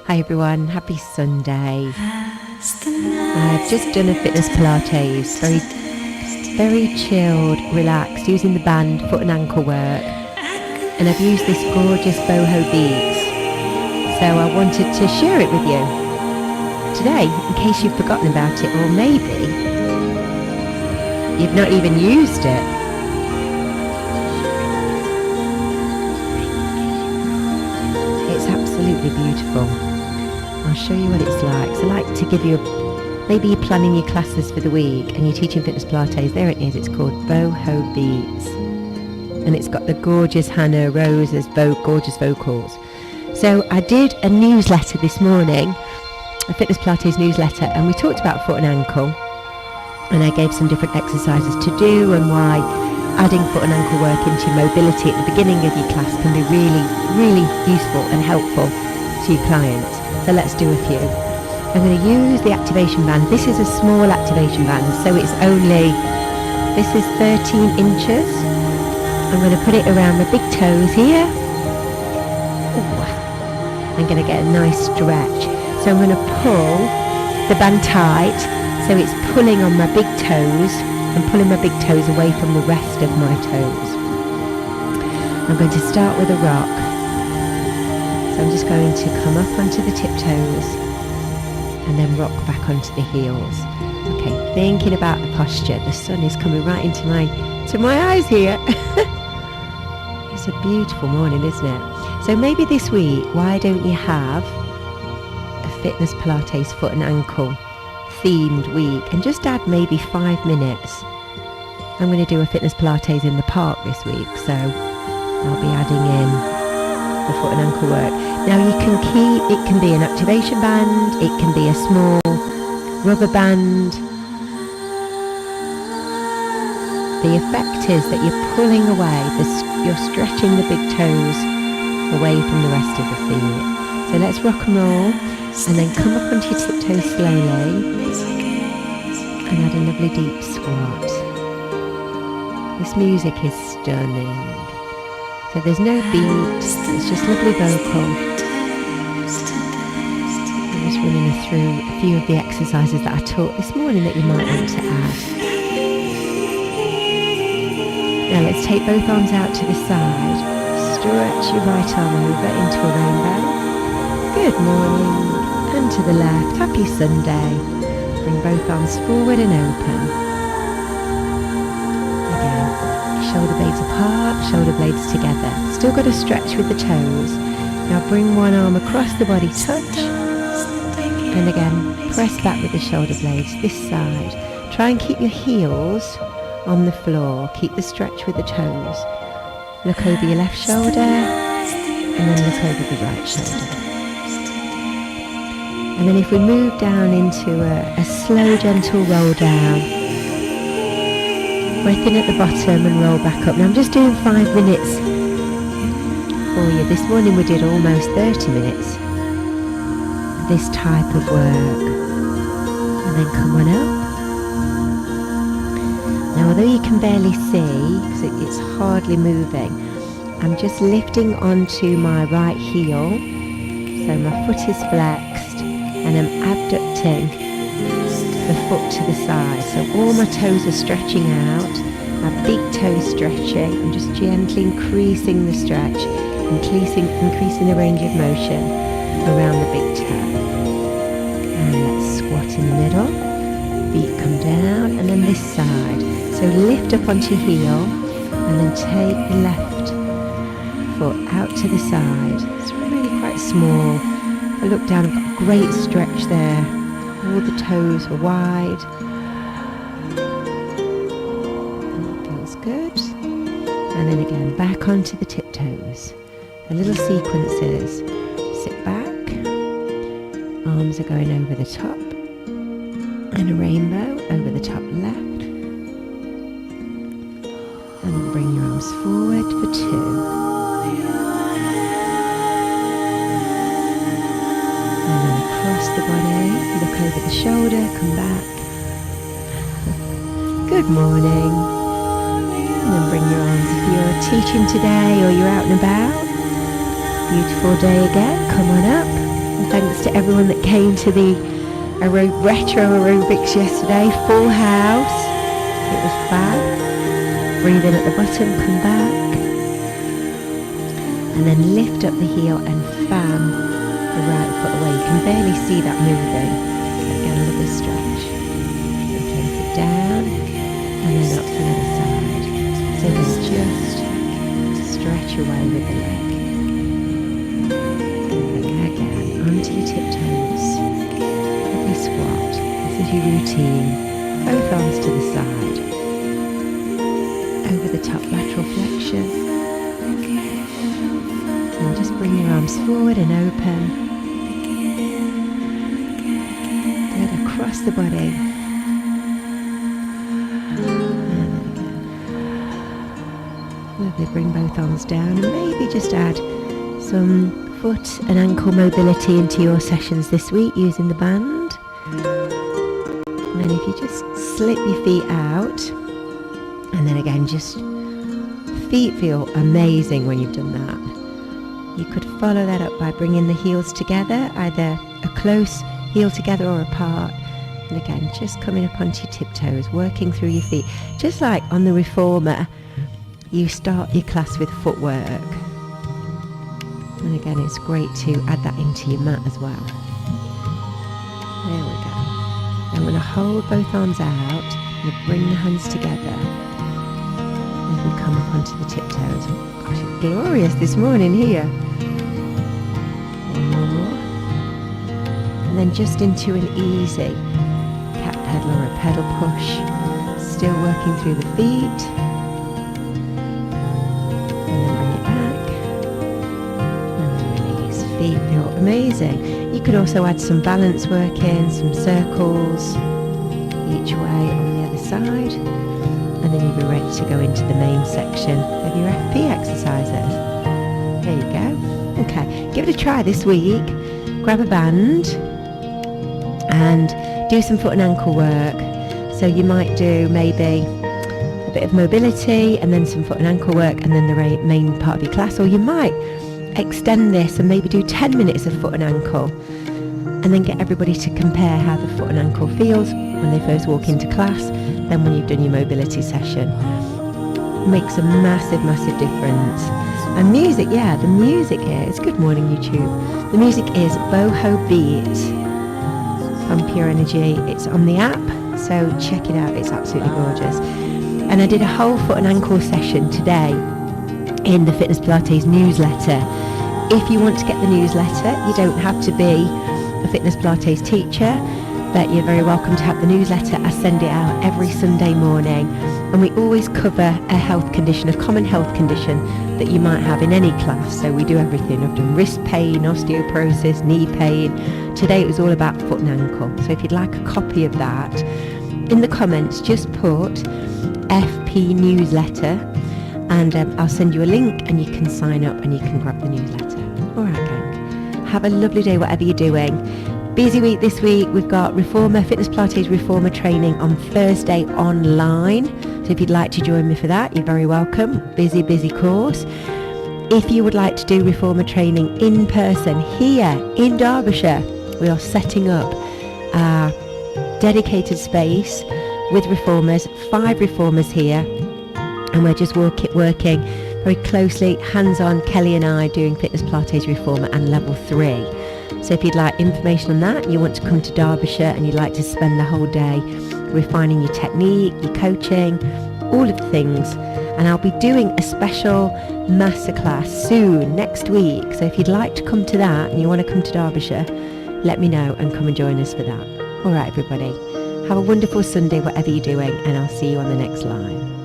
Hi everyone, happy Sunday. I've just done a fitness Pilates, very chilled, relaxed, using the band, foot and ankle work. And I've used this gorgeous boho beads. So I wanted to share it with you today, in case you've forgotten about it, or maybe you've not even used it. It's absolutely beautiful. I'll show you what it's like. So I like to give you maybe you're planning your classes for the week and you're teaching fitness Pilates. There it is. It's called Boho Beats. And it's got the gorgeous Hannah Rose's gorgeous vocals. So I did a newsletter this morning, a fitness Pilates newsletter, and we talked about foot and ankle. And I gave some different exercises to do and why adding foot and ankle work into your mobility at the beginning of your class can be really, really useful and helpful to your clients. So let's do a few. I'm going to use the activation band. This is a small activation band, so this is 13 inches. I'm going to put it around my big toes here. Ooh, I'm going to get a nice stretch. So I'm going to pull the band tight, so it's pulling on my big toes and pulling my big toes away from the rest of my toes. I'm going to start with a rock. So I'm just going to come up onto the tiptoes and then rock back onto the heels. Okay, thinking about the posture. The sun is coming right into my eyes here. It's a beautiful morning, isn't it? So maybe this week, why don't you have a fitness Pilates foot and ankle themed week and just add maybe 5 minutes. I'm going to do a fitness Pilates in the park this week, so I'll be adding in the foot and ankle work. Now it can be an activation band, it can be a small rubber band. The effect is that you're pulling away, you're stretching the big toes away from the rest of the feet. So let's rock and roll, and then come up onto your tiptoes slowly, and add a lovely deep squat. This music is stunning. So there's no beat, it's just lovely vocal. I'm just running through a few of the exercises that I taught this morning that you might want to add. Now let's take both arms out to the side. Stretch your right arm over into a rainbow. Good morning. And to the left. Happy Sunday. Bring both arms forward and open. Shoulder blades apart, shoulder blades together. Still got to stretch with the toes. Now bring one arm across the body, touch. And again, press back with the shoulder blades, this side. Try and keep your heels on the floor. Keep the stretch with the toes. Look over your left shoulder, and then look over the right shoulder. And then if we move down into a slow, gentle roll down, breath in at the bottom and roll back up. Now I'm just doing 5 minutes for you. This morning we did almost 30 minutes of this type of work. And then come on up. Now although you can barely see, because it's hardly moving, I'm just lifting onto my right heel. So my foot is flexed and I'm abducting the foot to the side, so all my toes are stretching out, my big toes stretching. I'm just gently increasing the stretch, increasing the range of motion around the big toe. And let's squat in the middle, feet come down, and then this side. So lift up onto your heel, and then take the left foot out to the side. It's really quite small. I look down, I've got a great stretch there. All the toes are wide. That feels good. And then again, back onto the tiptoes. The little sequences. Sit back. Arms are going over the top. And a rainbow over the top left. And then bring your arms forward for 2. Across the body, look over the shoulder, come back. Good morning. And then bring your arms if you're teaching today or you're out and about. Beautiful day again, come on up. Thanks to everyone that came to the retro aerobics yesterday. Full house. It was fab. Breathe in at the bottom, come back. And then lift up the heel and fan the right foot away. You can barely see that moving. Again, another stretch. And place it down. And then up to the other side. So just stretch away with the leg. Again, onto your tiptoes. Every squat. This is your routine. Both arms to the side. Over the top, lateral flexion. And just bring your arms forward and open. Good, across the body. Lovely, bring both arms down and maybe just add some foot and ankle mobility into your sessions this week using the band. And then if you just slip your feet out, and then again, just feet feel amazing when you've done that. You could follow that up by bringing the heels together, either a close heel together or apart. And again, just coming up onto your tiptoes, working through your feet. Just like on the reformer, you start your class with footwork. And again, it's great to add that into your mat as well. There we go. I'm going to hold both arms out. You bring the hands together. And we come up onto the tiptoes. Gosh, it's glorious this morning here. One more. And then just into an easy cat pedal or a pedal push. Still working through the feet. And then bring it back. And then release. Feet feel amazing. You could also add some balance work in, some circles each way on the other side. And then you'll be ready to go into the main section of your FP exercises. There you go. Okay, give it a try this week. Grab a band and do some foot and ankle work. So you might do maybe a bit of mobility and then some foot and ankle work and then the main part of your class. Or you might extend this and maybe do 10 minutes of foot and ankle and then get everybody to compare how the foot and ankle feels when they first walk into class, then when you've done your mobility session. It makes a massive, massive difference. And music, yeah, the music here is, good morning YouTube, the music is Boho Beat from Pure Energy. It's on the app, so check it out, it's absolutely gorgeous. And I did a whole foot and ankle session today in the Fitness Pilates newsletter. If you want to get the newsletter, you don't have to be a Fitness Pilates teacher, but you're very welcome to have the newsletter. I send it out every Sunday morning, and we always cover a health condition, a common health condition that you might have in any class. So we do everything. I've done wrist pain, osteoporosis, knee pain. Today it was all about foot and ankle. So if you'd like a copy of that, in the comments just put FP newsletter, and I'll send you a link and you can sign up and you can grab the newsletter. All right, gang. Have a lovely day, whatever you're doing. Busy week this week. We've got Reformer, Fitness Pilates Reformer training on Thursday online. So if you'd like to join me for that, you're very welcome. Busy, busy course. If you would like to do Reformer training in person here in Derbyshire, we are setting up a dedicated space with Reformers, 5 Reformers here. And we're just working very closely, hands-on, Kelly and I doing Fitness Pilates Reformer and Level 3. So if you'd like information on that, you want to come to Derbyshire and you'd like to spend the whole day refining your technique, your coaching, all of the things. And I'll be doing a special masterclass soon, next week. So if you'd like to come to that and you want to come to Derbyshire, let me know and come and join us for that. All right, everybody. Have a wonderful Sunday, whatever you're doing, and I'll see you on the next live.